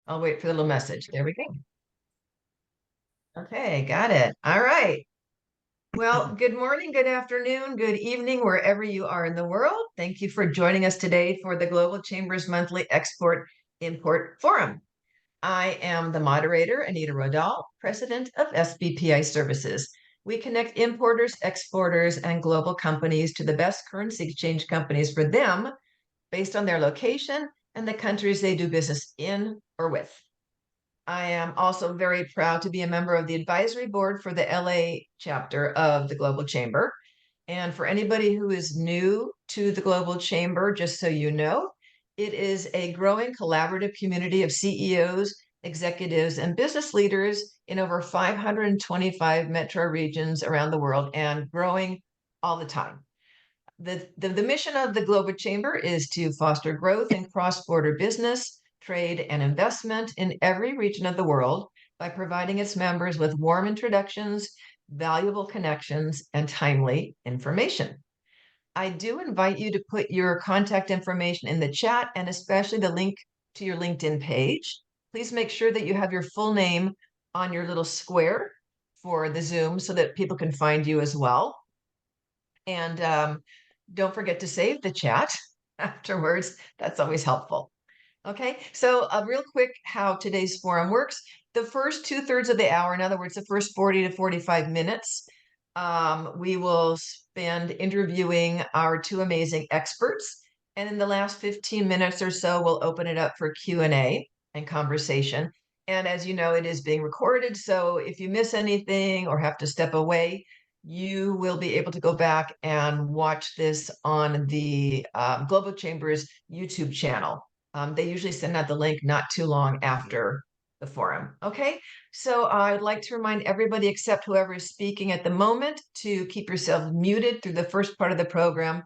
I'll wait for the little message. There we go. Okay, got it. All right. Well, good morning, good afternoon, good evening, wherever you are in the world. Thank you for joining us today for the Global Chamber's monthly Export Import Forum. I am the moderator, Anita Rodal, president of SBPI Services. We connect importers, exporters, and global companies to the best currency exchange companies for them based on their location and the countries they do business in or with. I am also very proud to be a member of the advisory board for the LA chapter of the Global Chamber. And for anybody who is new to the Global Chamber, just so you know, it is a growing collaborative community of CEOs, executives, and business leaders in over 525 metro regions around the world and growing all the time. The mission of the Global Chamber is to foster growth in cross-border business, trade, and investment in every region of the world by providing its members with warm introductions, valuable connections, and timely information. I do invite you to put your contact information in the chat and especially the link to your LinkedIn page. Please make sure that you have your full name on your little square for the Zoom so that people can find you as well. And don't forget to save the chat afterwards. That's always helpful. Okay, so real quick how today's forum works. The first 2/3 of the hour, in other words, the first 40 to 45 minutes, we will spend interviewing our two amazing experts. And in the last 15 minutes or so, we'll open it up for Q&A and conversation. And as you know, it is being recorded. So if you miss anything or have to step away, you will be able to go back and watch this on the Global Chamber's YouTube channel. They usually send out the link not too long after the forum. Okay, so I'd like to remind everybody except whoever is speaking at the moment to keep yourself muted through the first part of the program.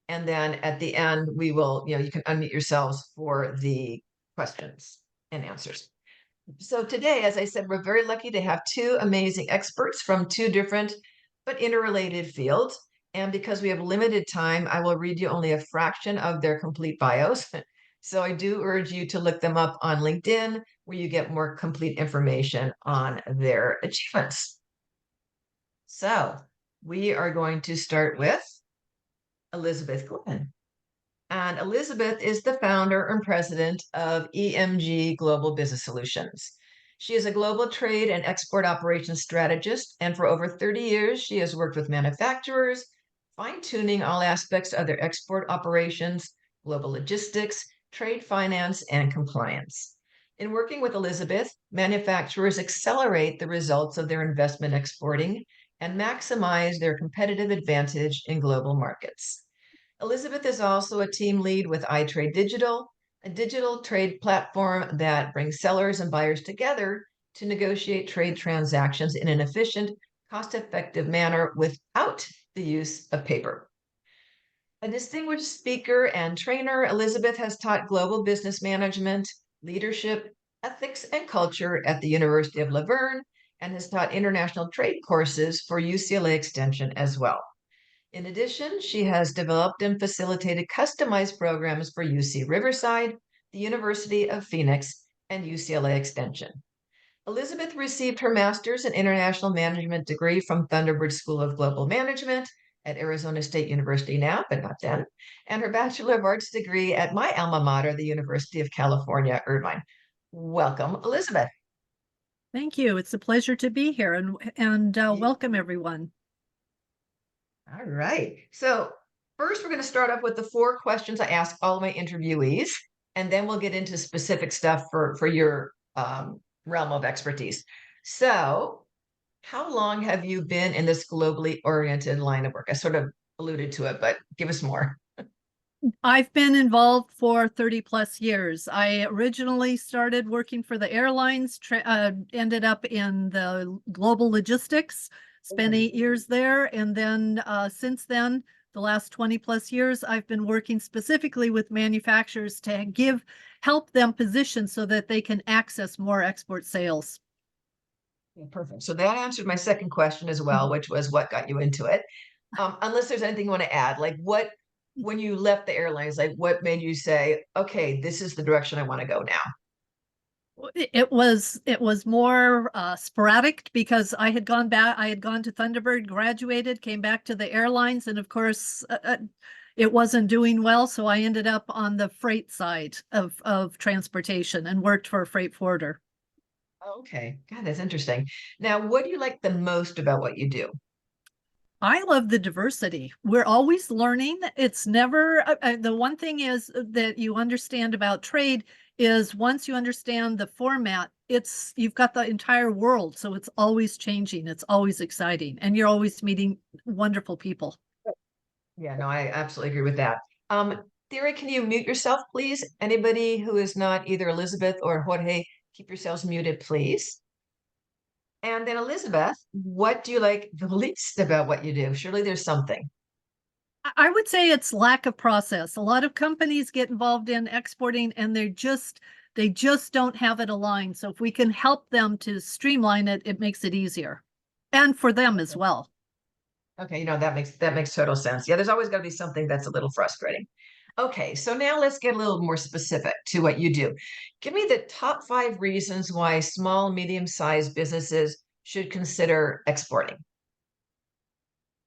And then at the end, we will, you can unmute yourselves for the questions and answers. So today, as I said, we're very lucky to have two amazing experts from two different but interrelated fields. And because we have limited time, I will read you only a fraction of their complete bios. So I do urge you to look them up on LinkedIn, where you get more complete information on their achievements. So we are going to start with Elizabeth Glenn. And Elizabeth is the founder and president of EMG Global Business Solutions. She is a global trade and export operations strategist, and for over 30 years, she has worked with manufacturers, fine-tuning all aspects of their export operations, global logistics, trade finance, and compliance. In working with Elizabeth, manufacturers accelerate the results of their investment exporting and maximize their competitive advantage in global markets. Elizabeth is also a team lead with iTrade Digital, a digital trade platform that brings sellers and buyers together to negotiate trade transactions in an efficient, cost-effective manner without the use of paper. A distinguished speaker and trainer, Elizabeth has taught global business management, leadership, ethics, and culture at the University of Laverne and has taught international trade courses for UCLA Extension as well. In addition, she has developed and facilitated customized programs for UC Riverside, the University of Phoenix, and UCLA Extension. Elizabeth received her master's in international management degree from Thunderbird School of Global Management at Arizona State University now, but not then, and her Bachelor of Arts degree at my alma mater, the University of California, Irvine. Welcome, Elizabeth. Thank you. It's a pleasure to be here and welcome everyone. All right. So first, we're going to start off with the 4 questions I ask all of my interviewees, and then we'll get into specific stuff for your realm of expertise. So how long have you been in this globally oriented line of work? I sort of alluded to it, but give us more. I've been involved for 30 plus years. I originally started working for the airlines, ended up in the global logistics, spent 8 years there. And then since then, the last 20 plus years, I've been working specifically with manufacturers to help them position so that they can access more export sales. Yeah, perfect. So that answered my second question as well, which was what got you into it? Unless there's anything you want to add, like when you left the airlines, like what made you say, okay, this is the direction I want to go now? It was more sporadic because I had gone back. I had gone to Thunderbird, graduated, came back to the airlines, and of course, it wasn't doing well. So I ended up on the freight side of transportation and worked for a freight forwarder. Okay. God, that's interesting. Now, what do you like the most about what you do? I love the diversity. We're always learning. It's never, the one thing is that you understand about trade is once you understand the format, you've got the entire world. So it's always changing. It's always exciting. And you're always meeting wonderful people. Yeah, no, I absolutely agree with that. Um, Theory, can you mute yourself, please? Anybody who is not either Elizabeth or Jorge, keep yourselves muted, please. And then Elizabeth, what do you like the least about what you do? Surely there's something. I would say it's lack of process. A lot of companies get involved in exporting and they just don't have it aligned. So if we can help them to streamline it, it makes it easier. And for them as Okay. well. Okay, that makes total sense. Yeah, there's always got to be something that's a little frustrating. Okay, so now let's get a little more specific to what you do. Give me the top 5 reasons why small, medium-sized businesses should consider exporting.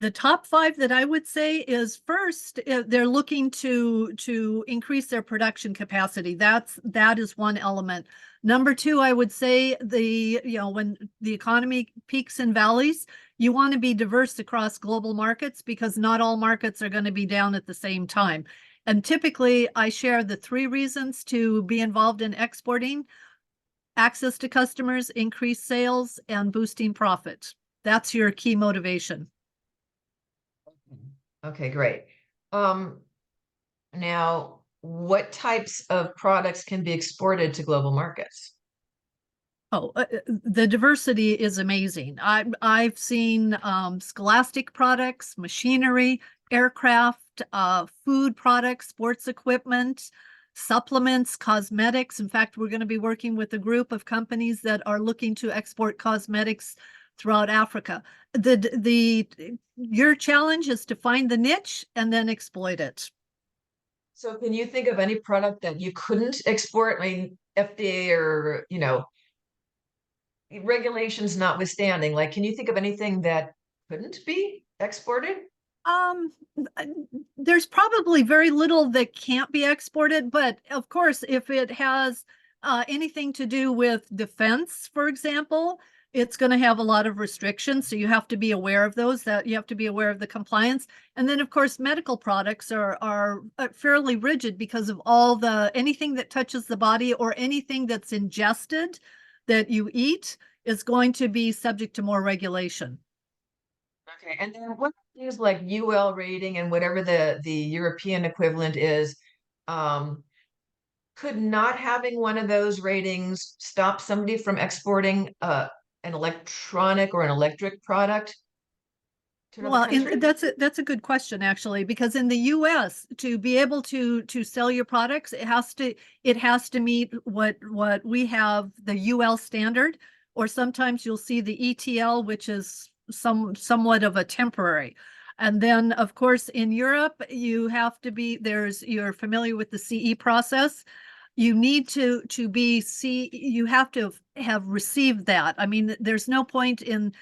The top five that I would say is first, they're looking to increase their production capacity. That is one element. Number two, I would say when the economy peaks and valleys, you want to be diverse across global markets because not all markets are going to be down at the same time. And typically, I share the 3 reasons to be involved in exporting: access to customers, increased sales, and boosting profit. That's your key motivation. Okay, great. Um, Now, what types of products can be exported to global markets? Oh, the diversity is amazing. I've seen scholastic products, machinery, aircraft, food products, sports equipment, supplements, cosmetics. In fact, we're going to be working with a group of companies that are looking to export cosmetics throughout Africa. Your challenge is to find the niche and then exploit it. So can you think of any product that you couldn't export? I mean, FDA or, regulations notwithstanding, like, can you think of anything that couldn't be exported? Um, there's probably very little that can't be exported, but of course, if it has anything to do with defense, for example, it's going to have a lot of restrictions. So you have to be aware of those, that you have to be aware of the compliance. And then, of course, medical products are fairly rigid because of anything that touches the body or anything that's ingested that you eat is going to be subject to more regulation. Okay, and then what things like UL rating and whatever the European equivalent is, um, could not having one of those ratings stop somebody from exporting an electronic or an electric product to another Well, country? that's a good question actually, because in the US, to be able to sell your products, it has to meet what we have, the UL standard, or sometimes you'll see the ETL, which is somewhat of a temporary. And then, of course, in Europe, you're familiar with the CE process. You need you have to have received that. I mean, there's no point in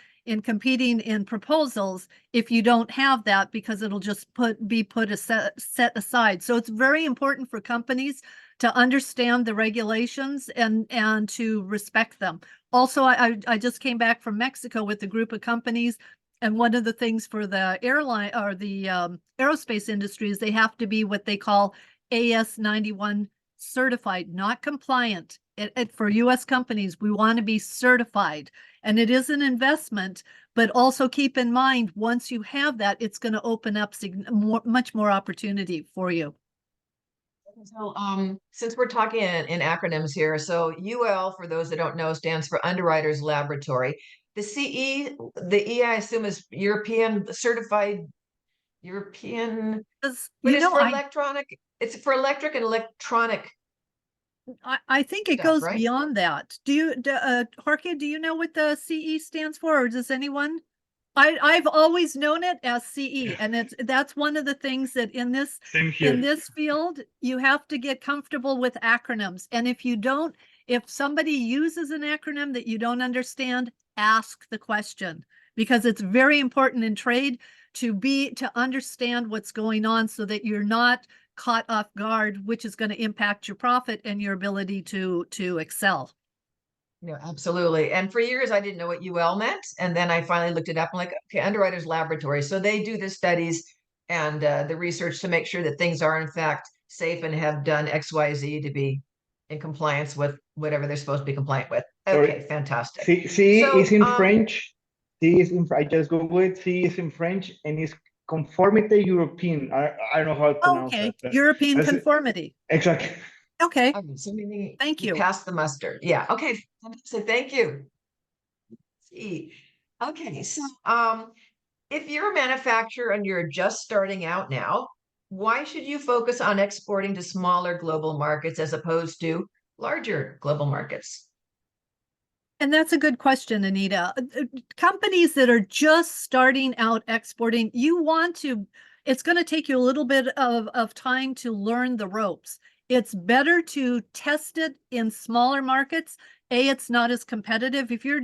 competing in proposals if you don't have that, because it'll just be put set aside. So it's very important for companies to understand the regulations and to respect them. Also, I just came back from Mexico with a group of companies, and one of the things for the airline or the aerospace industry is they have to be what they call AS91 certified, not compliant. For US companies, we want to be certified, and it is an investment, but also keep in mind, once you have that, it's going to open up much more opportunity for you. So, since we're talking in acronyms here, so UL, for those that don't know, stands for Underwriters Laboratory. The E, I assume, is European certified European, Because, but you it's know, for electronic. It's for electric and electronic I think it stuff, goes right? beyond that. Jorge, do you know what the CE stands for, or does anyone? I've always known it as CE, and that's one of the things that in this Same in here. this field you have to get comfortable with acronyms. And if you don't, If somebody uses an acronym that you don't understand, ask the question, because it's very important in trade to understand what's going on so that you're not caught off guard, which is going to impact your profit and your ability to excel. No, absolutely. And for years, I didn't know what UL meant. And then I finally looked it up. I'm like, okay, underwriters laboratory. So they do the studies and the research to make sure that things are, in fact, safe and have done XYZ to be in compliance with whatever they're supposed to be compliant with. Okay, Sorry. fantastic. C is So, in French. C is in, I just Googled it. C is in French and it's conformité European. I don't know how to pronounce Okay, that. European That's it. conformity. Exactly. Okay, so meaning thank you. passed the mustard. Yeah. Okay. So thank you. See. Okay. So, if you're a manufacturer and you're just starting out now, why should you focus on exporting to smaller global markets as opposed to larger global markets? And that's a good question, Anita. Companies that are just starting out exporting, it's going to take you a little bit of time to learn the ropes. It's better to test it in smaller markets. It's not as competitive. If you're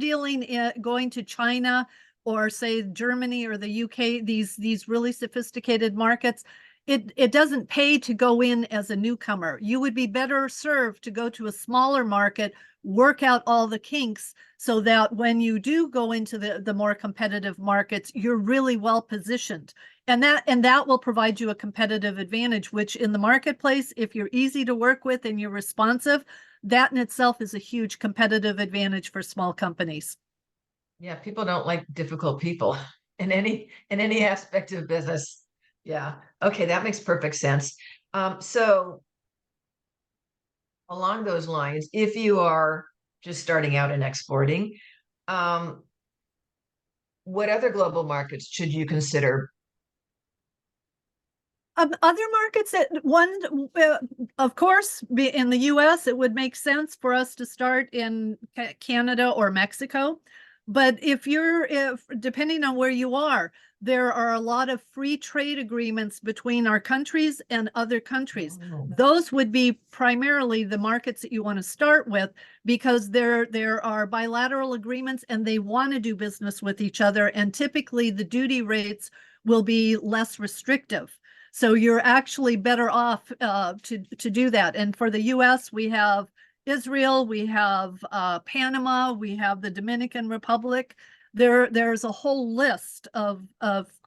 going to China or say Germany or the UK, these really sophisticated markets, it doesn't pay to go in as a newcomer. You would be better served to go to a smaller market, work out all the kinks so that when you do go into the more competitive markets, you're really well positioned. And that will provide you a competitive advantage, which in the marketplace, if you're easy to work with and you're responsive, that in itself is a huge competitive advantage for small companies. Yeah, people don't like difficult people in any aspect of business. Yeah. Okay, that makes perfect sense. So along those lines, if you are just starting out in exporting, um, what other global markets should you consider? Other markets of course, in the US, it would make sense for us to start in Canada or Mexico. But if depending on where you are, there are a lot of free trade agreements between our countries and other countries. Oh. Those would be primarily the markets that you want to start with, because there are bilateral agreements and they want to do business with each other. And typically the duty rates will be less restrictive. So you're actually better off to do that. And for the US, we have Israel, we have Panama, we have the Dominican Republic. There's a whole list of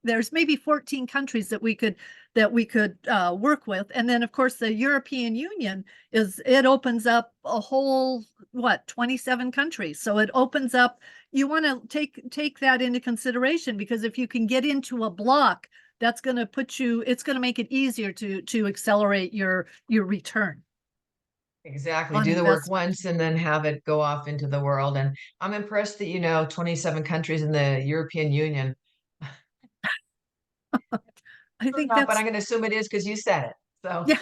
there's maybe 14 countries that we could work with. And then of course the European Union it opens up a whole 27 countries. So it opens up, you want to take that into consideration, because if you can get into a block, that's going to it's going to make it easier to accelerate your return. Exactly. Do the work once and then have it go off into the world. And I'm impressed that you know 27 countries in the European Union. I think Not, but I'm going to assume it is because you said it. So yeah.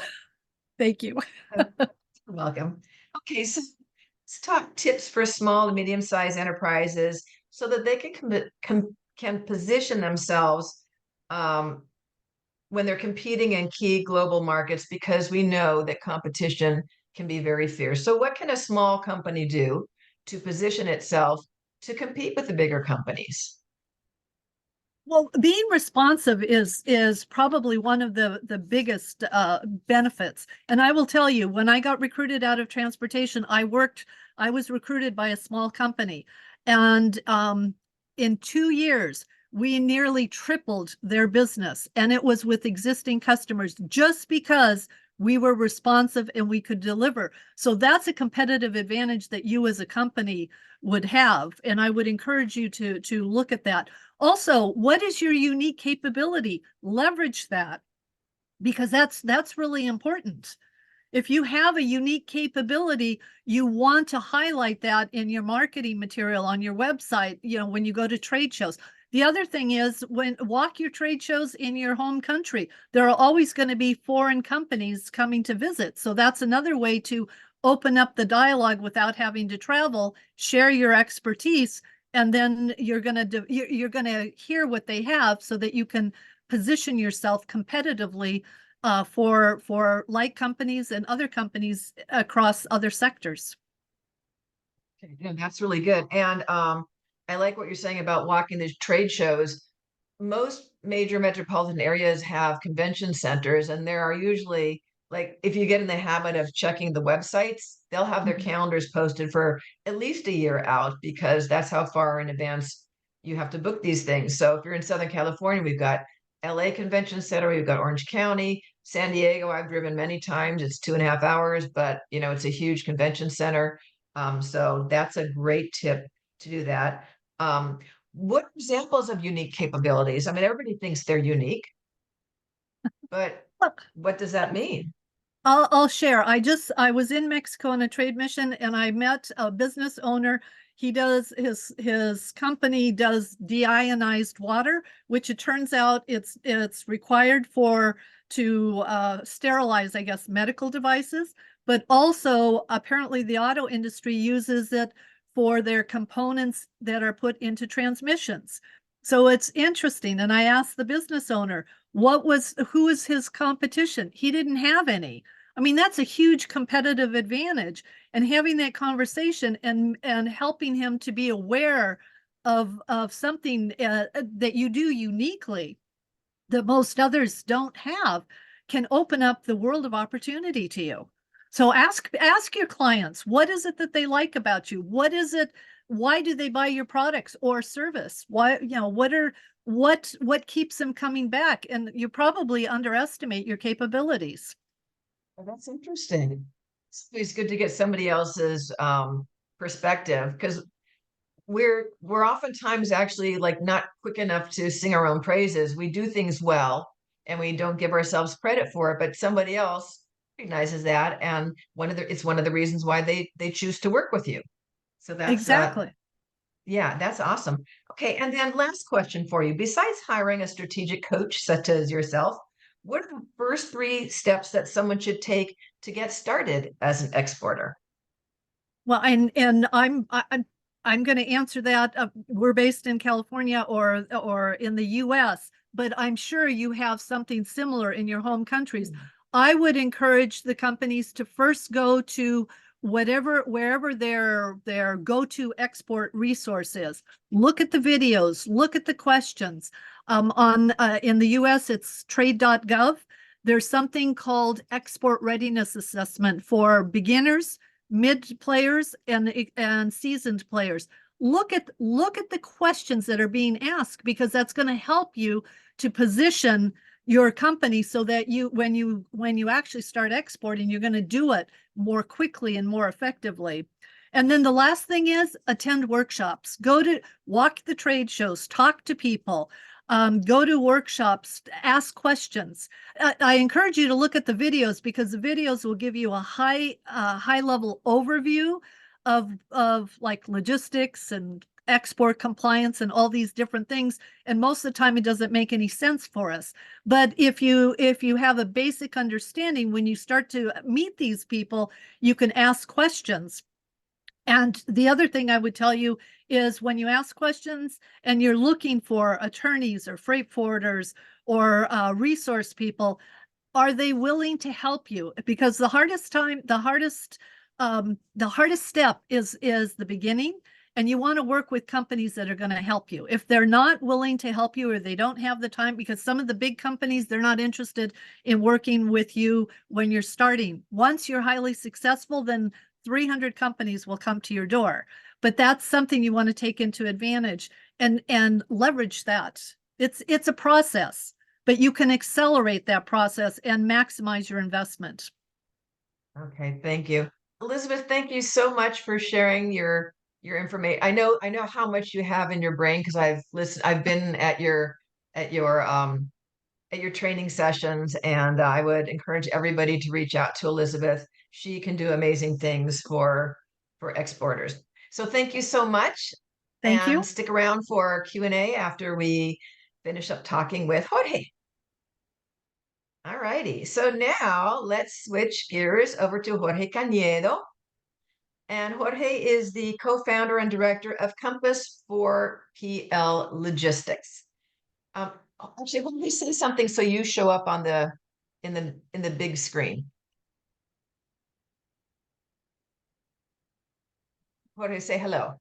Thank you. you're welcome. Okay, so let's talk tips for small and medium-sized enterprises so that they can position themselves when they're competing in key global markets, because we know that competition can be very fierce. So what can a small company do to position itself to compete with the bigger companies? Well, being responsive is probably one of the biggest benefits. And I will tell you, when I got recruited out of transportation, I was recruited by a small company. And in 2 years, we nearly tripled their business. And it was with existing customers, just because we were responsive and we could deliver. So that's a competitive advantage that you as a company would have. And I would encourage you to look at that. Also, what is your unique capability? Leverage that, because that's really important. If you have a unique capability, you want to highlight that in your marketing material on your website, when you go to trade shows. The other thing is, walk your trade shows in your home country. There are always going to be foreign companies coming to visit. So that's another way to open up the dialogue without having to travel, share your expertise, and then you're going to hear what they have so that you can position yourself competitively for like companies and other companies across other sectors. Okay, yeah, that's really good. And I like what you're saying about walking these trade shows. Most major metropolitan areas have convention centers, and there are usually, like, if you get in the habit of checking the websites, they'll have their Mhm. calendars posted for at least a year out because that's how far in advance you have to book these things. So if you're in Southern California, we've got LA Convention Center, we've got Orange County, San Diego. I've driven many times. It's 2.5 hours, but it's a huge convention center. So that's a great tip to do that. What examples of unique capabilities? I mean, everybody thinks they're unique, but Look, what does that mean? I'll share. I was in Mexico on a trade mission and I met a business owner. He does his company does deionized water, which it turns out it's required for to sterilize, I guess, medical devices, but also apparently the auto industry uses it for their components that are put into transmissions. So it's interesting. And I asked the business owner, who is his competition? He didn't have any. I mean, that's a huge competitive advantage. And having that conversation and helping him to be aware of something that you do uniquely that most others don't have can open up the world of opportunity to you. So ask your clients, what is it that they like about you? What is it? Why do they buy your products or service? Why, what keeps them coming back? And you probably underestimate your capabilities. Oh, that's interesting. It's good to get somebody else's perspective because we're oftentimes actually like not quick enough to sing our own praises. We do things well and we don't give ourselves credit for it, but somebody else recognizes that, and it's one of the reasons why they choose to work with you. So that's Exactly. yeah, that's awesome. Okay, and then last question for you. Besides hiring a strategic coach such as yourself, what are the first three steps that someone should take to get started as an exporter? Well, and I'm going to answer that. We're based in California or in the U.S., but I'm sure you have something similar in your home countries. I would encourage the companies to first go to wherever their go-to export resource is. Look at the videos, look at the questions. On in the U.S., it's trade.gov. There's something called export readiness assessment for beginners, mid players, and seasoned players. Look at the questions that are being asked, because that's going to help you to position your company so that when you actually start exporting, you're going to do it more quickly and more effectively. And then the last thing is attend workshops. Walk the trade shows, talk to people, go to workshops, ask questions. I encourage you to look at the videos, because the videos will give you a high level overview of like logistics and export compliance and all these different things. And most of the time it doesn't make any sense for us. But if you have a basic understanding, when you start to meet these people, you can ask questions. And the other thing I would tell you is, when you ask questions and you're looking for attorneys or freight forwarders or resource people, are they willing to help you? Because the hardest step is the beginning, and you want to work with companies that are going to help you. If they're not willing to help you, or they don't have the time, because some of the big companies, they're not interested in working with you when you're starting. Once you're highly successful, then 300 companies will come to your door. But that's something you want to take into advantage and leverage that. It's a process, but you can accelerate that process and maximize your investment. Okay, thank you. Elizabeth, thank you so much for sharing your information. I know how much you have in your brain because I've been at your training sessions, and I would encourage everybody to reach out to Elizabeth. She can do amazing things for exporters. So thank you so much, Thank and you. stick around for Q&A after we finish up talking with Jorge. All righty. So now let's switch gears over to Jorge Canedo. And Jorge is the co-founder and director of Compass for PL Logistics. Um, Actually, let me say something so you show up on the big screen. Jorge, say hello.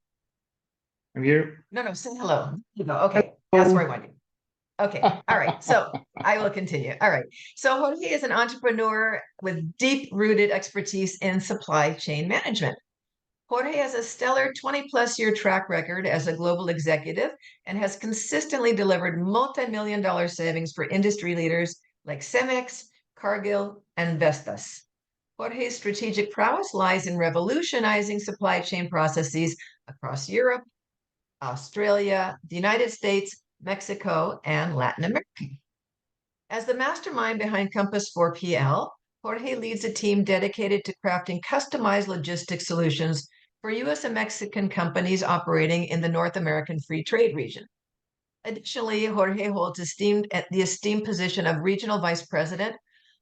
I'm here. No, say hello. There you go. Okay, that's where I want you. Okay, all right. So I will continue. All right. So Jorge is an entrepreneur with deep-rooted expertise in supply chain management. Jorge has a stellar 20 plus year track record as a global executive and has consistently delivered multi-million dollar savings for industry leaders like Cemex, Cargill, and Vestas. Jorge's strategic prowess lies in revolutionizing supply chain processes across Europe, Australia, the United States, Mexico, and Latin America. As the mastermind behind Compass 4PL, Jorge leads a team dedicated to crafting customized logistics solutions for U.S. and Mexican companies operating in the North American Free Trade region. Additionally, Jorge holds the esteemed position of Regional Vice President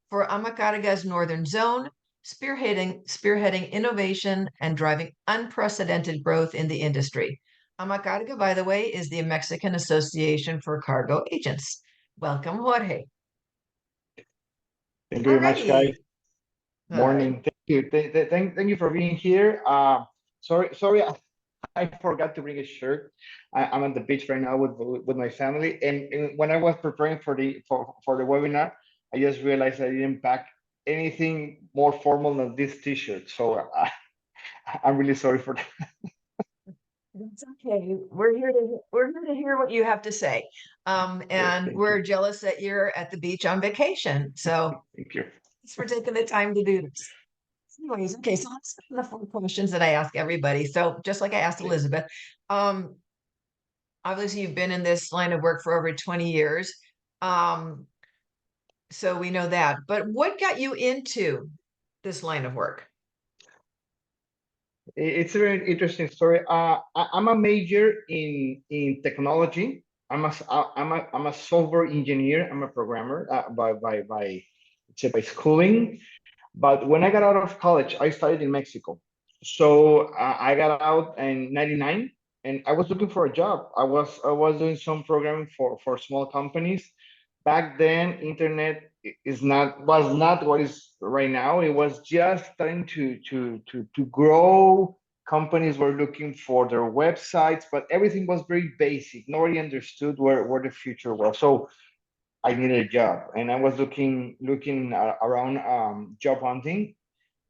for Amacarga's Northern Zone, spearheading innovation and driving unprecedented growth in the industry. Amacarga, by the way, is the Mexican Association for Cargo Agents. Welcome, Jorge. Thank you very much, guys. Alrighty. Morning. Right. Thank you. Thank you for being here. Sorry, I forgot to bring a shirt. I'm at the beach right now with my family, and when I was preparing for the webinar, I just realized I didn't pack anything more formal than this T-shirt. So I'm really sorry for that. That's okay. We're here to hear what you have to say. And Thank we're you. jealous that you're at the beach on vacation. So Thank you. thanks for taking the time to do this. Anyways, okay, so let's start with the 4 questions that I ask everybody. So just like I asked Elizabeth, um, obviously you've been in this line of work for over 20 years. So we know that. But what got you into this line of work? It's a very interesting story. I'm a major in technology. I'm a software engineer. I'm a programmer by schooling. But when I got out of college, I studied in Mexico. So I got out in '99, and I was looking for a job. I was doing some programming for small companies. Back then, internet was not what is right now. It was just starting to grow. Companies were looking for their websites, but everything was very basic. Nobody understood where the future was. So I needed a job, and I was looking around, job hunting,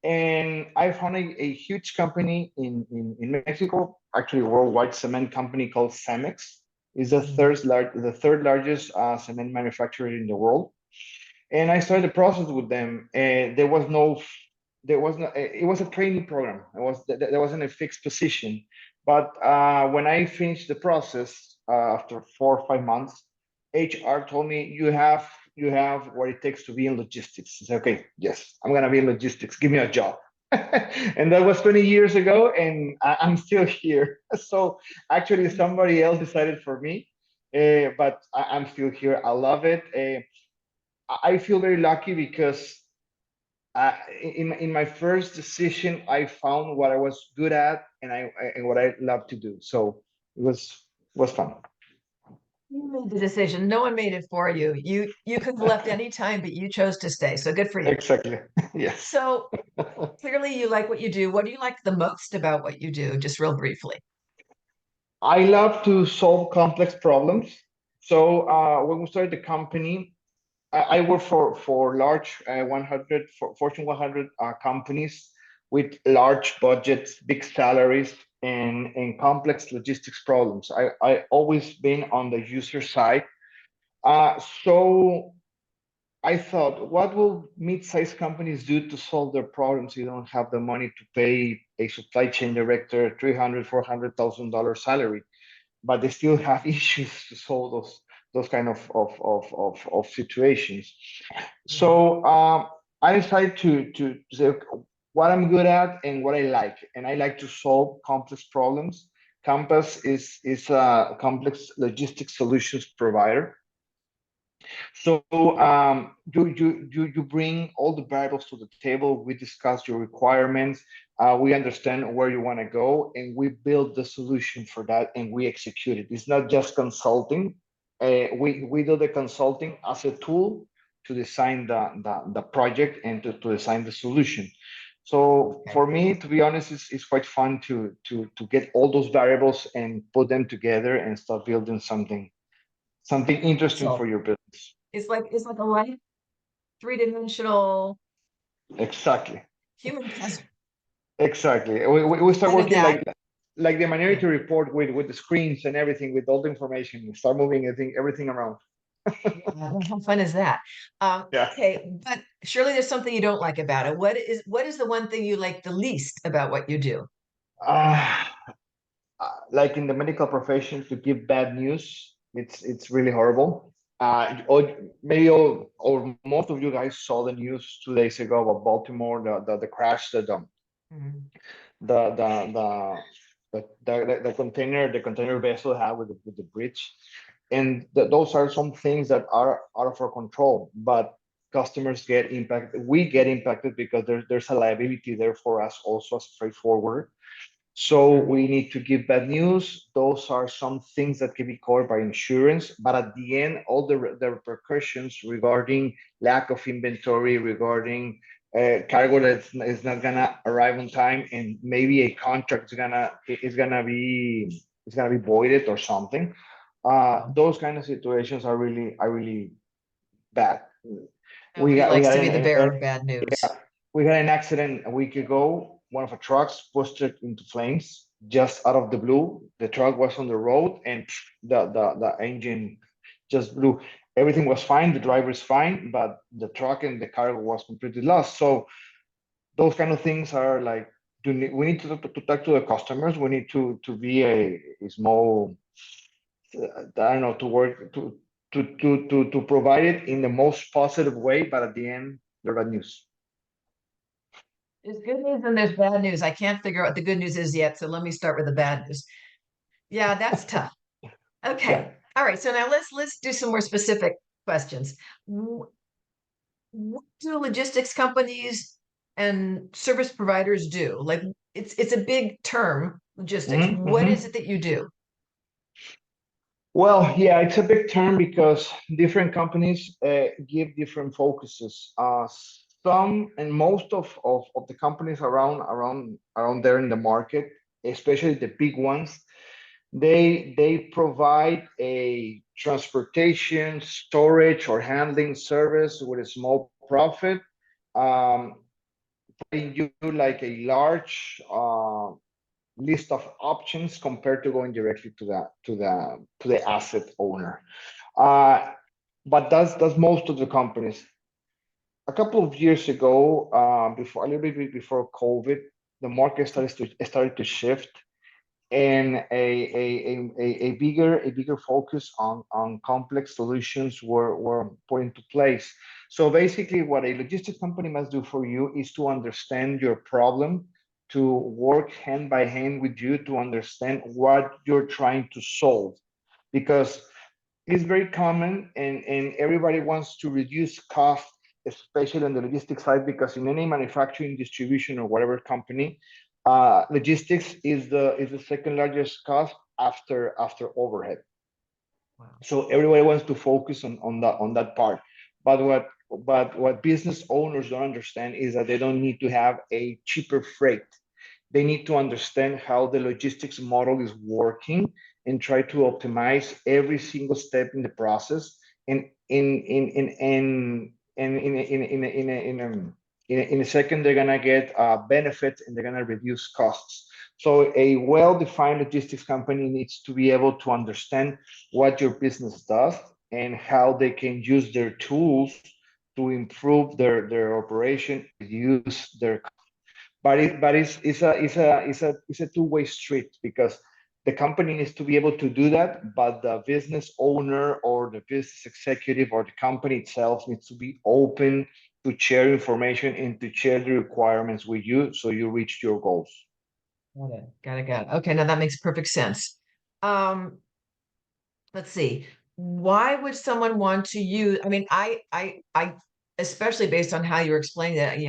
and I found a huge company in Mexico, actually a worldwide cement company called Cemex. Is the third largest cement manufacturer in the world. And I started the process with them. And it was a training program. There wasn't a fixed position. But when I finished the process, after 4 or 5 months, HR told me, you have what it takes to be in logistics. I said, okay, yes, I'm gonna be in logistics. Give me a job. And that was 20 years ago, and I'm still here. So actually, somebody else decided for me, but I'm still here. I love it. I feel very lucky because in my first decision, I found what I was good at, and what I love to do. So it was fun. You made the decision. No one made it for you. You could have left any time, but you chose to stay. So good for you. Exactly. Yes. So clearly you like what you do. What do you like the most about what you do? Just real briefly. I love to solve complex problems. So when we started the company, I work for large 100 Fortune 100 companies with large budgets, big salaries, and complex logistics problems. I always been on the user side. So I thought, what will mid-sized companies do to solve their problems? You don't have the money to pay a supply chain director 300, $400,000 salary, but they still have issues to solve those kind of situations. So I decided to say, okay, what I'm good at and what I like, and I like to solve complex problems. Compass is a complex logistics solutions provider. So you bring all the variables to the table. We discuss your requirements. We understand where you want to go, and we build the solution for that, and we execute it. It's not just consulting. We do the consulting as a tool to design the project and to design the solution. So Okay. for me, to be honest, it's quite fun to get all those variables and put them together and start building something interesting for So your business. it's like a life three-dimensional Exactly. human puzzle. Exactly. We start Fun of working that. like the Yeah. Minority Report with the screens and everything, with all the information. We start moving everything around. Yeah, how fun is that? Yeah. Okay, but surely there's something you don't like about it. What is the one thing you like the least about what you do? Uh, like in the medical profession, to give bad news, it's really horrible. Or maybe all or most of you guys saw the news 2 days ago about Baltimore, the crash, Mhm. the container vessel had with the bridge, and those are some things that are out of our control. But customers get impacted. We get impacted because there's a liability there for us also, straightforward. So Sure. we need to give bad news. Those are some things that can be covered by insurance. But at the end, all the repercussions regarding lack of inventory, regarding cargo that is not gonna arrive on time, and maybe a contract is gonna be voided or something. Wow. Those kind of situations are really bad. We Nobody got we likes had to be an, the an, bearer an of bad news. we had an accident a week ago. One of our trucks busted into flames just out of the blue. The truck was on the road and the engine just blew. Everything was fine. The driver is fine, but the truck and the cargo was completely lost. So those kind of things are like, we need to talk to the customers. We need to be a small, I don't know, to work to provide it in the most positive way. But at the end, they're bad news. There's good news and there's bad news. I can't figure out what the good news is yet, so let me start with the bad news. Yeah, that's tough. Yeah. Okay. All right. So now let's do some more specific questions. What do logistics companies and service providers do? Like it's a big term, logistics. Mhm, What is mhm. it that you do? Well, yeah, it's a big term because different companies give different focuses. Some and most of the companies around there in the market, especially the big ones, they provide a transportation, storage, or handling service with a small profit. Um, they do like a large list of options compared to going directly to the asset owner. Uh, but that's most of the companies. A couple of years ago, before a little bit before COVID, the market started to shift, and a bigger focus on complex solutions were put into place. So basically, what a logistics company must do for you is to understand your problem, to work hand by hand with you to understand what you're trying to solve, because it's very common, and everybody wants to reduce cost, especially on the logistics side, because in any manufacturing, distribution, or whatever company, logistics is the second largest cost after overhead. Wow. So everybody wants to focus on that part. But what business owners don't understand is that they don't need to have a cheaper freight. They need to understand how the logistics model is working and try to optimize every single step in the process. And in a second, they're gonna get benefits, and they're gonna reduce costs. So a well-defined logistics company needs to be able to understand what your business does and how they can use their tools to improve their operation, reduce their, but it's a two-way street, because the company needs to be able to do that, but the business owner or the business executive or the company itself needs to be open to share information and to share the requirements with you so you reach your goals. Got it. Got it. Got it. Okay, now that makes perfect sense. Um, let's see. Why would someone want to use? I mean, especially based on how you're explaining that,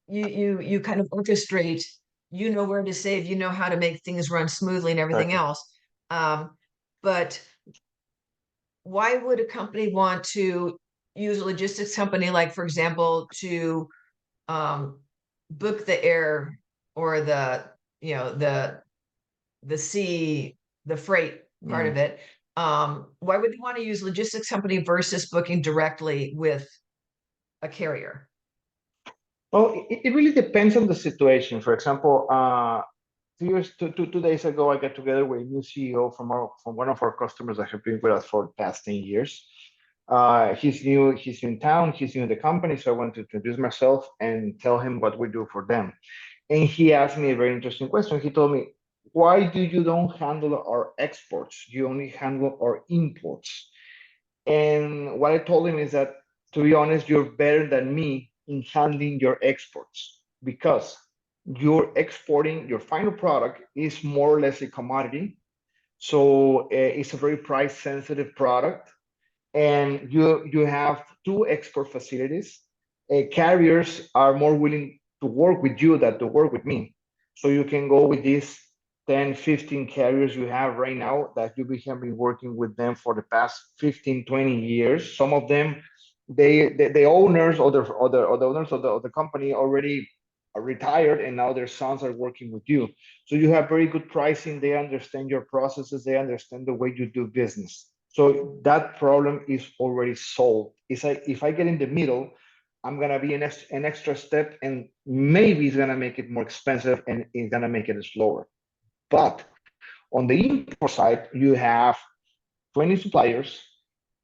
you kind of orchestrate, where to save, how to make things run smoothly and everything Exactly. else. But why would a company want to use a logistics company, like, for example, to book the air or the, you know, the sea, the freight part of it, why would they want to use logistics company versus booking directly with a carrier? Well, it really depends on the situation. For example, 2 days ago, I got together with a new CEO from one of our customers that have been with us for the past 10 years. He's new in town, he's new in the company, so I wanted to introduce myself and tell him what we do for them. And he asked me a very interesting question. He told me, why do you don't handle our exports? You only handle our imports. And what I told him is that, to be honest, you're better than me in handling your exports because you're exporting your final product is more or less a commodity. So it's a very price sensitive product. And you have two export facilities. Carriers are more willing to work with you than to work with me. So you can go with these 10, 15 carriers you have right now that you have been working with them for the past 15, 20 years. Some of them, the owners or the owners of the company already are retired and now their sons are working with you. So you have very good pricing. They understand your processes. They understand the way you do business. So that problem is already solved. It's like if I get in the middle, I'm gonna be an extra step, and maybe it's gonna make it more expensive and it's gonna make it slower. But on the import side, you have 20 suppliers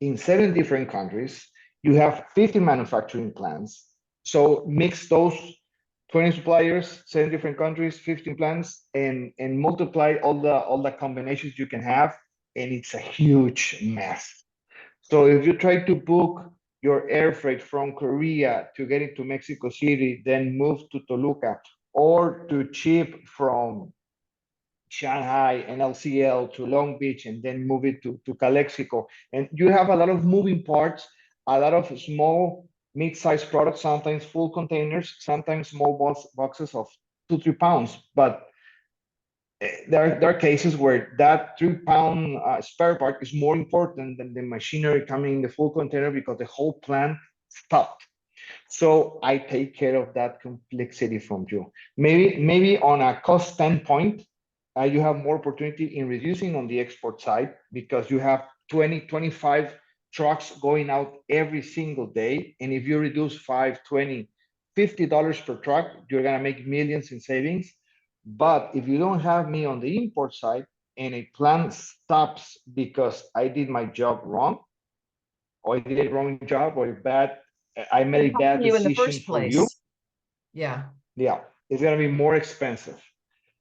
in 7 different countries. You have 50 manufacturing plants. So mix those 20 suppliers, 7 different countries, 15 plants, and multiply all the combinations you can have, and it's a huge mess. So if you try to book your air freight from Korea to get into Mexico City, then move to Toluca, or to ship from Shanghai and LCL to Long Beach and then move it to Calexico. And you have a lot of moving parts, a lot of small, mid-sized products, sometimes full containers, sometimes small boxes of 2, 3 pounds. But there are cases where that 3 pound spare part is more important than the machinery coming in the full container because the whole plant stopped. So I take care of that complexity from you. Maybe on a cost standpoint, you have more opportunity in reducing on the export side because you have 20, 25 trucks going out every single day. And if you reduce 5, 20, $50 per truck, you're gonna make millions in savings. But if you don't have me on the import side and a plant stops because I did my job wrong, or I did a wrong job, or I made a bad You in the decision first for you, place. Yeah, yeah, it's gonna be more expensive.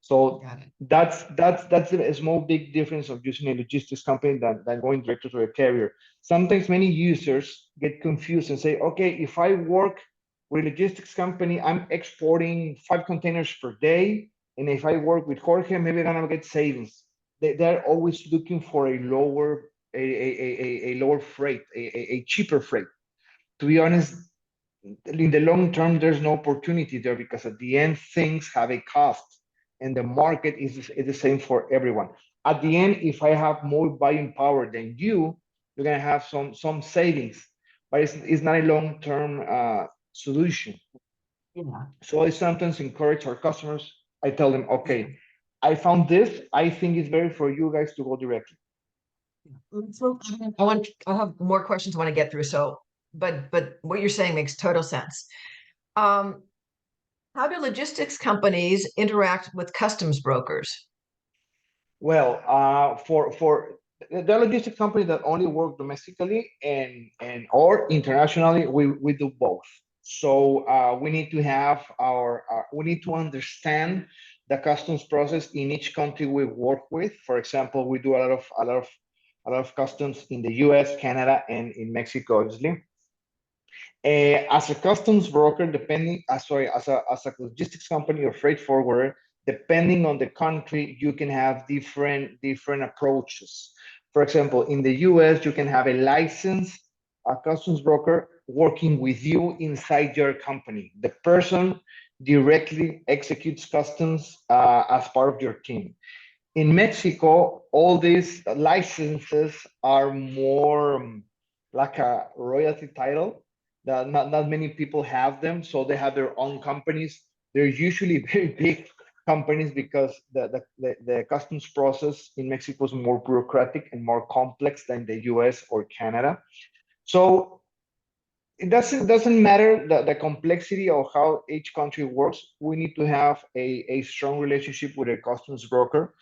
So got it. that's a small big difference of using a logistics company than going directly to a carrier. Sometimes many users get confused and say, okay, if I work with a logistics company, I'm exporting 5 containers per day. And if I work with Jorge, maybe I'm gonna get savings. They're always looking for a lower freight, a cheaper freight. To be honest, in the long term, there's no opportunity there because at the end, things have a cost, and the market is the same for everyone. At the end, if I have more buying power than you're gonna have some savings, but it's not a long term solution. Yeah. So I sometimes encourage our customers. I tell them, okay, I found this. I think it's better for you guys to go directly. So I have more questions I want to get through. So, but what you're saying makes total sense. Um, how do logistics companies interact with customs brokers? Well, for the logistics company that only work domestically and or internationally, we do both. So we need to have we need to understand the customs process in each country we work with. For example, we do a lot of customs in the U.S., Canada, and in Mexico, obviously. As a customs broker, as a logistics company or freight forwarder, depending on the country, you can have different approaches. For example, in the US, you can have a licensed customs broker working with you inside your company. The person directly executes customs as part of your team. In Mexico, all these licenses are more like a royalty title that not many people have them. So they have their own companies. they're usually very big companies because the customs process in Mexico is more bureaucratic and more complex than the US or Canada. So it doesn't matter the complexity of how each country works. We need to have a strong relationship with a customs broker.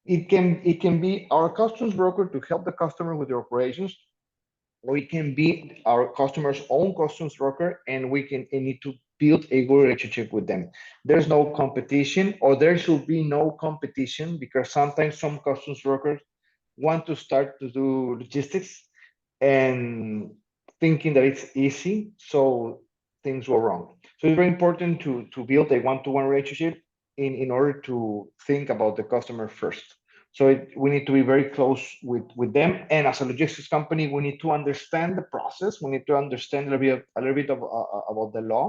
It can be our customs broker to help the customer with their operations, or it can be our customer's own customs broker, and we need to build a good relationship with them. There's no competition, or there should be no competition, because sometimes some customs brokers want to start to do logistics and thinking that it's easy, so things go wrong. So it's very important to build a one-to-one relationship in order to think about the customer first. So we need to be very close with them. And as a logistics company, we need to understand the process. We need to understand a little bit about the law.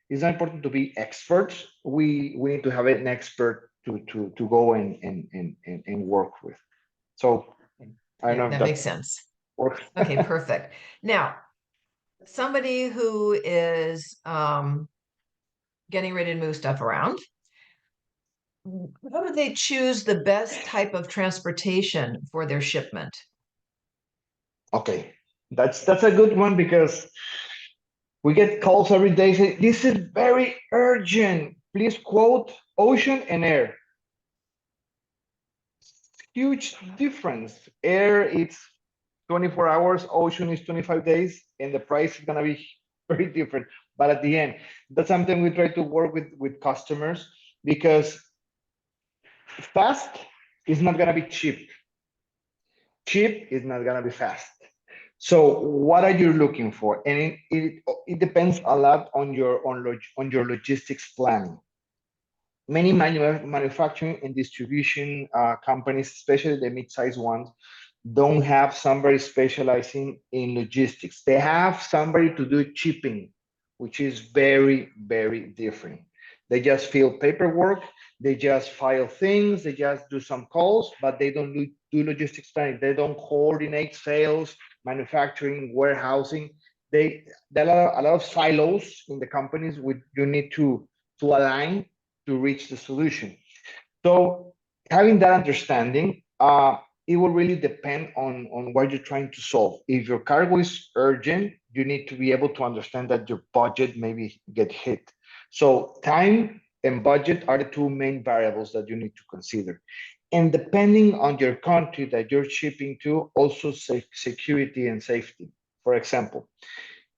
It's not important to be experts. We need to have an expert to go and work with. So I don't know if that makes sense. works. Okay, perfect. Now, somebody who is getting ready to move stuff around, how do they choose the best type of transportation for their shipment? Okay, that's a good one, because we get calls every day saying, this is very urgent. Please quote ocean and air. Huge difference. Air, it's 24 hours, ocean is 25 days, and the price is gonna be very different. But at the end, that's something we try to work with customers, because fast is not gonna be cheap. Cheap is not gonna be fast. So what are you looking for? And it depends a lot on your logistics planning. Many manufacturing and distribution companies, especially the mid-sized ones, don't have somebody specializing in logistics. They have somebody to do shipping, which is very, very different. They just fill paperwork, they just file things, they just do some calls, but they don't do logistics planning. They don't coordinate sales, manufacturing, warehousing. There are a lot of silos in the companies which you need to align to reach the solution. So having that understanding, it will really depend on what you're trying to solve. If your cargo is urgent, you need to be able to understand that your budget maybe get hit. So time and budget are the two main variables that you need to consider. And depending on your country that you're shipping to, also security and safety. For example,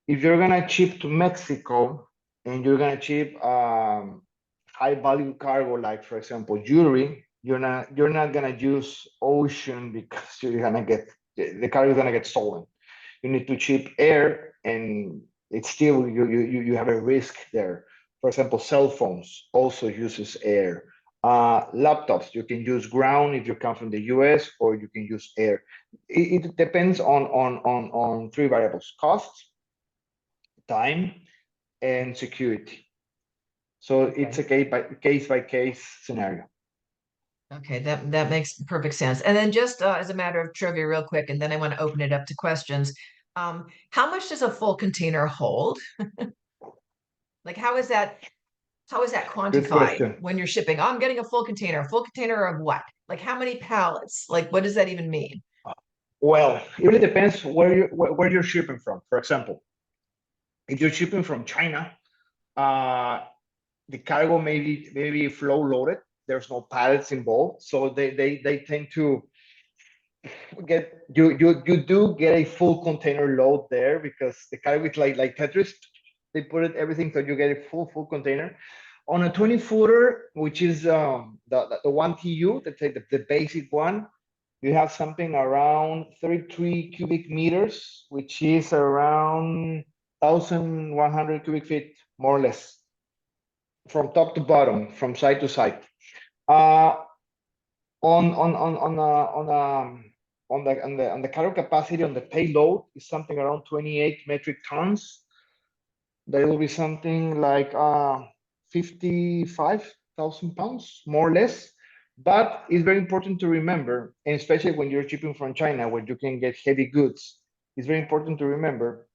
if you're gonna ship to Mexico and you're gonna ship high value cargo, like for example jewelry, you're not gonna use ocean, because you're gonna get the cargo is gonna get stolen. You need to ship air, and it's still you have a risk there. For example, cell phones also uses air. Laptops, you can use ground if you come from the US, or you can use air. It depends on three variables: cost, time, and security. So it's a case by case scenario. Okay, that makes perfect sense. And then just as a matter of trivia real quick, and then I want to open it up to questions. How much does a full container hold? Like how is that Good quantified question. when you're shipping? Oh, I'm getting a full container. A full container of what? Like how many pallets? Like what does that even mean? Well, it really depends where you're shipping from. For example, if you're shipping from China, the cargo may be flow loaded. There's no pallets involved, so they tend to get you do get a full container load there, because the cargo is like Tetris. They put it everything, so you get a full container. On a 20-footer, which is the 1 TU, let's say the basic one, you have something around 33 cubic meters, which is around 1,100 cubic feet, more or less, from top to bottom, from side to side. Uh, on the cargo capacity on the payload is something around 28 metric tons. There will be something like 55,000 pounds, more or less. But it's very important to remember, and especially when you're shipping from China, where you can get heavy goods, it's very important to remember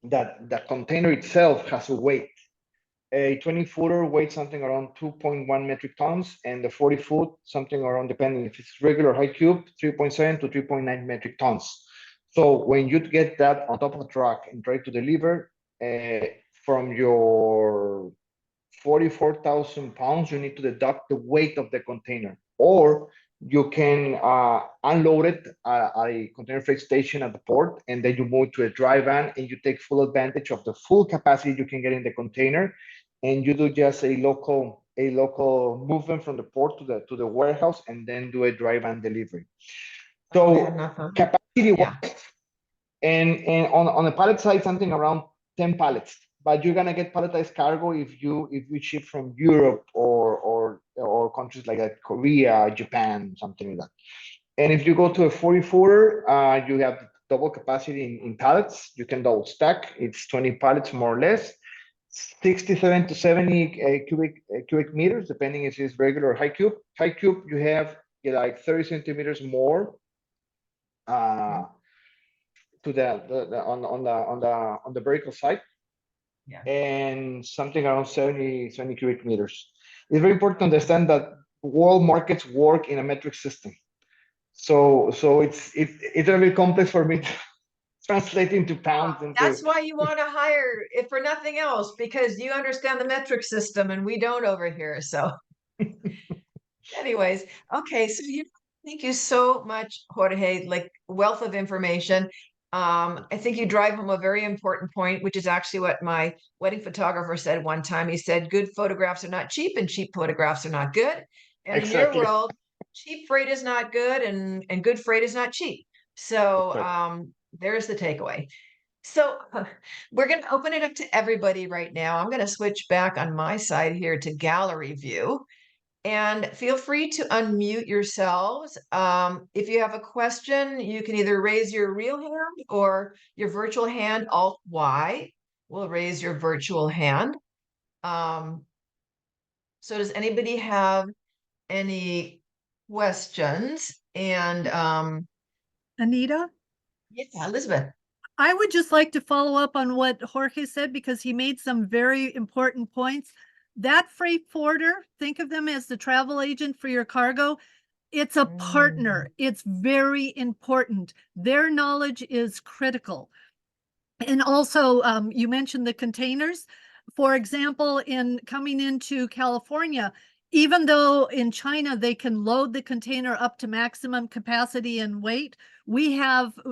that the container itself has a weight. A 20-footer weighs something around 2.1 metric tons, and the 40-foot something around, depending if it's regular high cube, 3.7 to 3.9 metric tons. So when you get that on top of a truck and try to deliver from your 44,000 pounds, you need to deduct the weight of the container, or you can unload it at a container freight station at the port, and then you move to a dry van and you take full advantage of the full capacity you can get in the container, and you do just a local movement from the port to the warehouse, and then do a dry van delivery. So capacity wise, and on the pallet side, something around 10 pallets. But you're gonna get palletized cargo if you ship from Europe or countries like that, Korea, Japan, something like that. And if you go to a 40-footer, you have double capacity in pallets. You can double stack. It's 20 pallets more or less. 67 to 70 cubic meters, depending if it's regular or high cube. High cube, you have like 30 centimeters more to on the vertical side, and something around 70 cubic meters. It's very important to understand that world markets work in a metric system. So it's a little complex for me to translate into pounds. That's why you want to hire, if for nothing else, because you understand the metric system and we don't over here. So anyways, okay. So thank you so much, Jorge, like wealth of information. I think you drive home a very important point, which is actually what my wedding photographer said one time. He said, good photographs are not cheap and cheap photographs are not good. And in your world, cheap freight is not good and good freight is not cheap. So there's the takeaway. So we're going to open it up to everybody right now. I'm going to switch back on my side here to gallery view. And feel free to unmute yourselves. If you have a question, you can either raise your real hand or your virtual hand, Alt-Y will raise your virtual hand. So does anybody have any questions? And Anita? yeah, Elizabeth. I would just like to follow up on what Jorge said, because he made some very important points. That freight forwarder, think of them as the travel agent for your cargo. It's a partner. It's very important. Their knowledge is critical. And also, you mentioned the containers. For example, in coming into California, even though in China they can load the container up to maximum capacity and weight,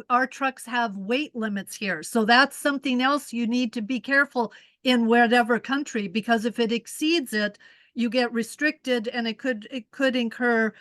our trucks have weight limits here. So that's something else you need to be careful in whatever country, because if it exceeds it, you get restricted and it could incur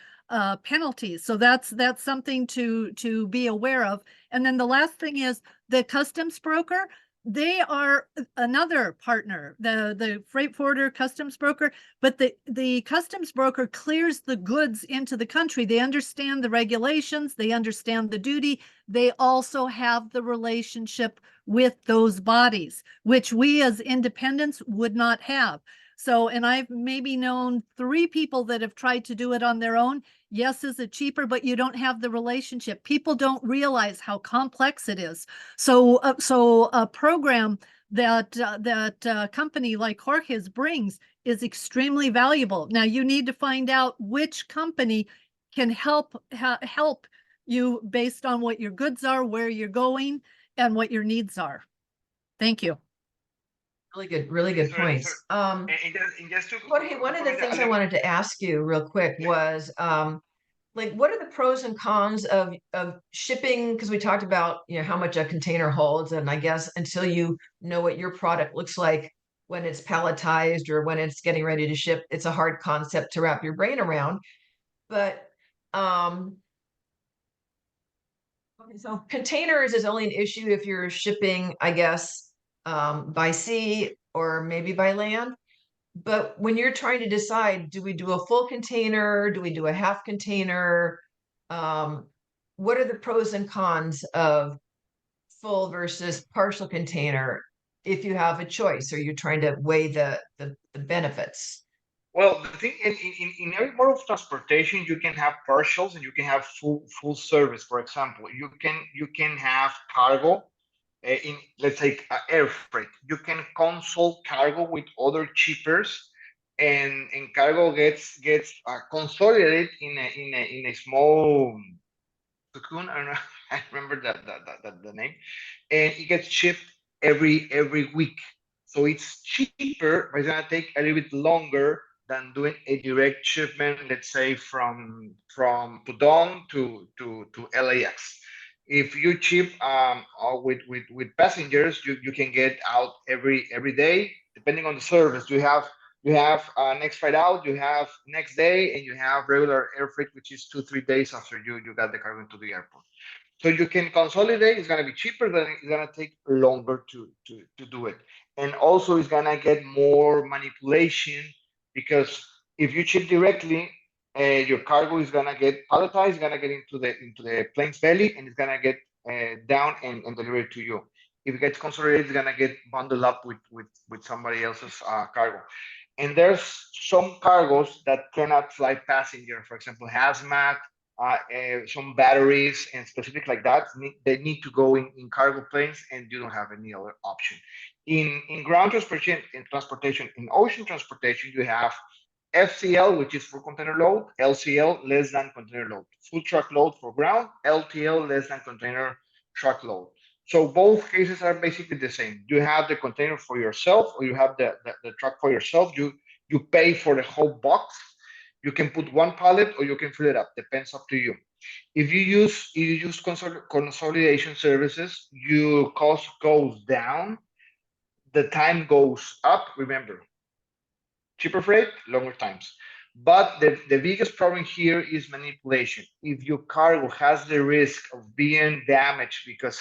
penalties. So that's something to be aware of. And then the last thing is the customs broker. They are another partner, the freight forwarder customs broker, but the customs broker clears the goods into the country. They understand the regulations, they understand the duty. They also have the relationship with those bodies, which we as independents would not have. So, and I've maybe known 3 people that have tried to do it on their own. Yes, is it cheaper, but you don't have the relationship. People don't realize how complex it is. So a program that company like Jorge's brings is extremely valuable. Now you need to find out which company can help you based on what your goods are, where you're going, and what your needs are. Thank you. Really good points. Jorge, one of the things I wanted to ask you real quick was, like, what are the pros and cons of shipping? Because we talked about, how much a container holds, and I guess until you know what your product looks like when it's palletized or when it's getting ready to ship, it's a hard concept to wrap your brain around. But so containers is only an issue if you're shipping, I guess, by sea or maybe by land. But when you're trying to decide, do we do a full container? Do we do a half container? What are the pros and cons of full versus partial container if you have a choice, or you're trying to weigh the benefits? Well, the thing in every mode of transportation, you can have partials and you can have full service. For example, you can have cargo in, let's say, air freight. You can consult cargo with other shippers, and cargo gets consolidated in a small cocoon. I don't know. I remember the name, and it gets shipped every week. So it's cheaper, but it's gonna take a little bit longer than doing a direct shipment, let's say from Pudong to LAX. If you ship with passengers, you can get out every day, depending on the service. You have next flight out, you have next day, and you have regular air freight, which is 2-3 days after you got the cargo into the airport. So you can consolidate. It's gonna be cheaper, but it's gonna take longer to do it. And also it's gonna get more manipulation, because if you ship directly, your cargo is gonna get palletized, it's gonna get into the plane's belly, and it's gonna get down and delivered to you. If it gets consolidated, it's gonna get bundled up with somebody else's cargo. And there's some cargos that cannot fly passenger, for example, hazmat, some batteries and specific like that, they need to go in cargo planes, and you don't have any other option. In ground transportation, in ocean transportation, you have FCL, which is full container load, LCL, less than container load, full truck load for ground, LTL, less than container truck load. So both cases are basically the same. You have the container for yourself, or you have the truck for yourself. You pay for the whole box. You can put one pallet, or you can fill it up. Depends up to you. If you use consolidation services, your cost goes down, the time goes up. Remember, cheaper freight, longer times. But the biggest problem here is manipulation. If your cargo has the risk of being damaged because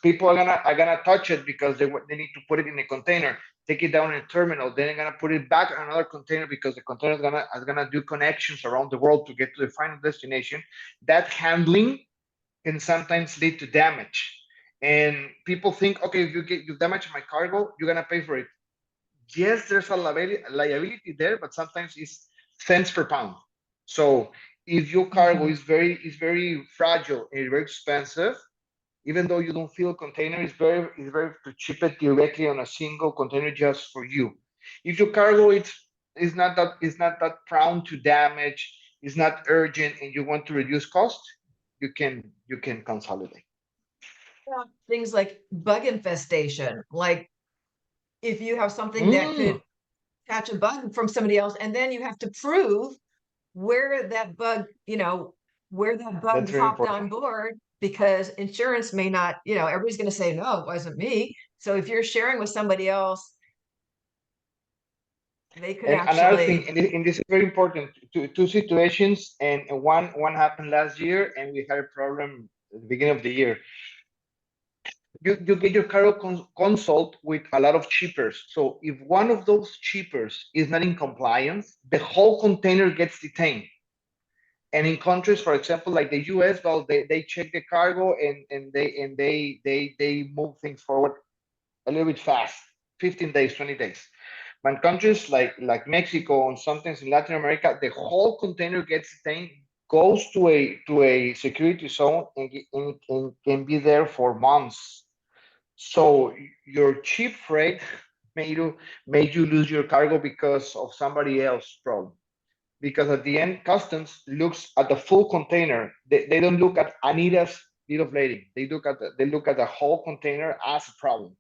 people are gonna touch it, because they need to put it in a container, take it down in a terminal, then they're gonna put it back in another container, because the container is gonna do connections around the world to get to the final destination. That handling can sometimes lead to damage. And people think, okay, if you damage my cargo, you're gonna pay for it. Yes, there's a liability there, but sometimes it's cents per pound. So if your cargo is very fragile and very expensive, even though you don't fill a container, it's very to ship it directly on a single container just for you. If your cargo is not that prone to damage, is not urgent, and you want to reduce cost, you can consolidate. Things like bug infestation, like if you have something that could catch a bug from somebody else, and then you have to prove where that bug, where that bug That's very hopped on important. board, because insurance may not, everybody's going to say, no, it wasn't me. So if you're sharing with somebody else, they could And another thing, actually, and this is very important, two situations, and one happened last year, and we had a problem at the beginning of the year. You get your cargo consult with a lot of shippers. So if one of those shippers is not in compliance, the whole container gets detained. And in countries, for example, like the US, well, they check the cargo, and they move things forward a little bit fast, 15 days, 20 days. But countries like Mexico and sometimes in Latin America, the whole container gets detained, goes to a security zone, and can be there for months. So your cheap freight made you lose your cargo because of somebody else's problem. Because at the end, customs looks at the full container. They don't look at Anita's bit of lading. They look at the whole container as a problem.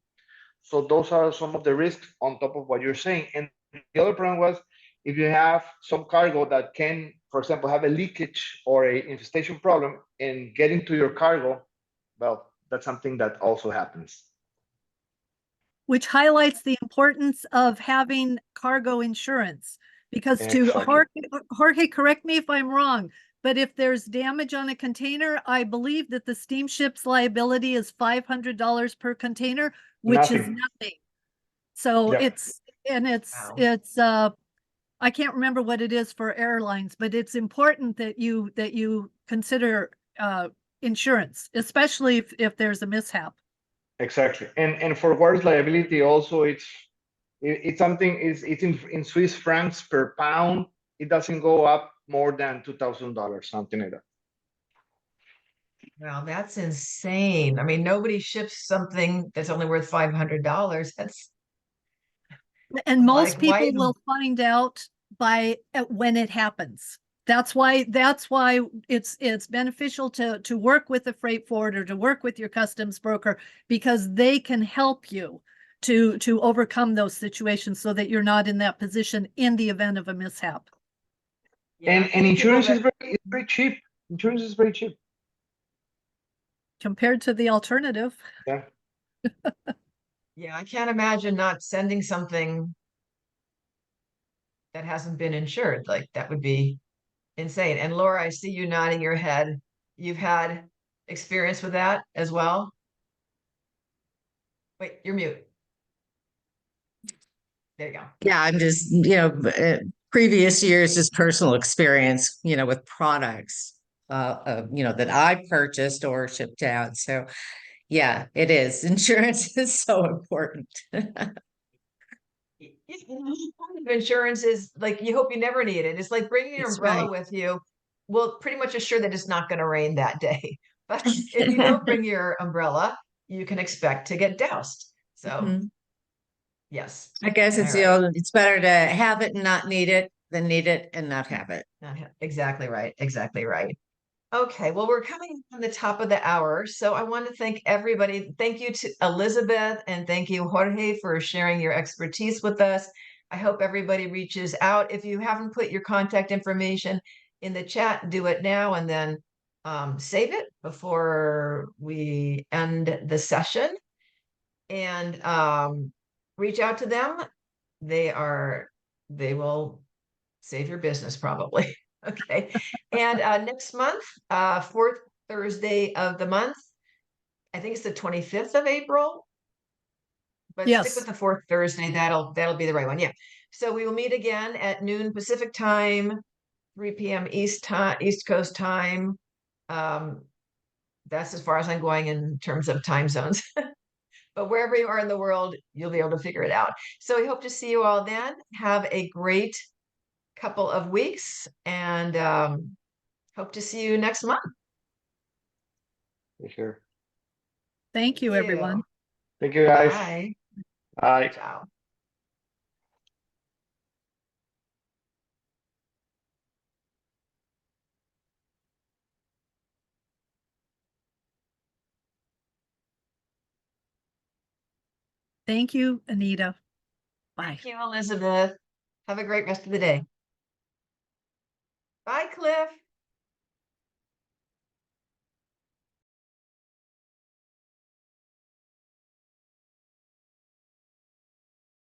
So those are some of the risks on top of what you're saying. And the other problem was, if you have some cargo that can, for example, have a leakage or a infestation problem and get into your cargo, well, that's something that also happens. which highlights the importance of having cargo insurance. Because to Exactly. Jorge, correct me if I'm wrong, but if there's damage on a container, I believe that the steamship's liability is $500 per container, which is Nothing. nothing. So Yeah. it's I can't remember what it is for airlines, but it's important that you consider insurance, especially if there's a mishap. Exactly. And for workers' liability also, it's something, it's in Swiss francs per pound. It doesn't go up more than $2,000, something like that. Well, that's insane. I mean, nobody ships something that's only worth $500. That's And like, most why people even? will find out by when it happens. That's why it's beneficial to work with the freight forwarder, to work with your customs broker, because they can help you to overcome those situations so that you're not in that position in the event of a mishap. Yeah, And I think people insurance that, is very cheap. Insurance is very cheap. Compared to the alternative. Yeah. yeah, I can't imagine not sending something that hasn't been insured. Like that would be insane. And Laura, I see you nodding your head. You've had experience with that as well? Wait, you're mute. There you go. Yeah, I'm just, previous years, just personal experience, with products, that I purchased or shipped out. So, yeah, it is. Insurance is so important. Part of insurance is like you hope you never need it. It's like bringing your That's umbrella right. with you will pretty much assure that it's not going to rain that day. But if you don't bring your umbrella, you can expect to get doused. So, Mhm. yes. I guess All it's right. it's better to have it and not need it than need it and not have it. Exactly right. Exactly right. Okay, well, we're coming on the top of the hour, so I want to thank everybody. Thank you to Elizabeth and thank you, Jorge, for sharing your expertise with us. I hope everybody reaches out. If you haven't put your contact information in the chat, do it now and then save it before we end the session and reach out to them. They will save your business probably. Okay. And next month, fourth Thursday of the month, I think it's the 25th of April, but stick with Yes. the fourth Thursday. That'll be the right one. Yeah. So we will meet again at noon Pacific time, 3 p.m. East Coast time. Um, that's as far as I'm going in terms of time zones. But wherever you are in the world, you'll be able to figure it out. So we hope to see you all then. Have a great couple of weeks and hope to see you next month. For sure. Thank you, everyone. Thank you, guys. Bye. Bye. Ciao. Thank you, Anita. Bye. Thank you, Elizabeth. Have a great rest of the day. Bye, Cliff.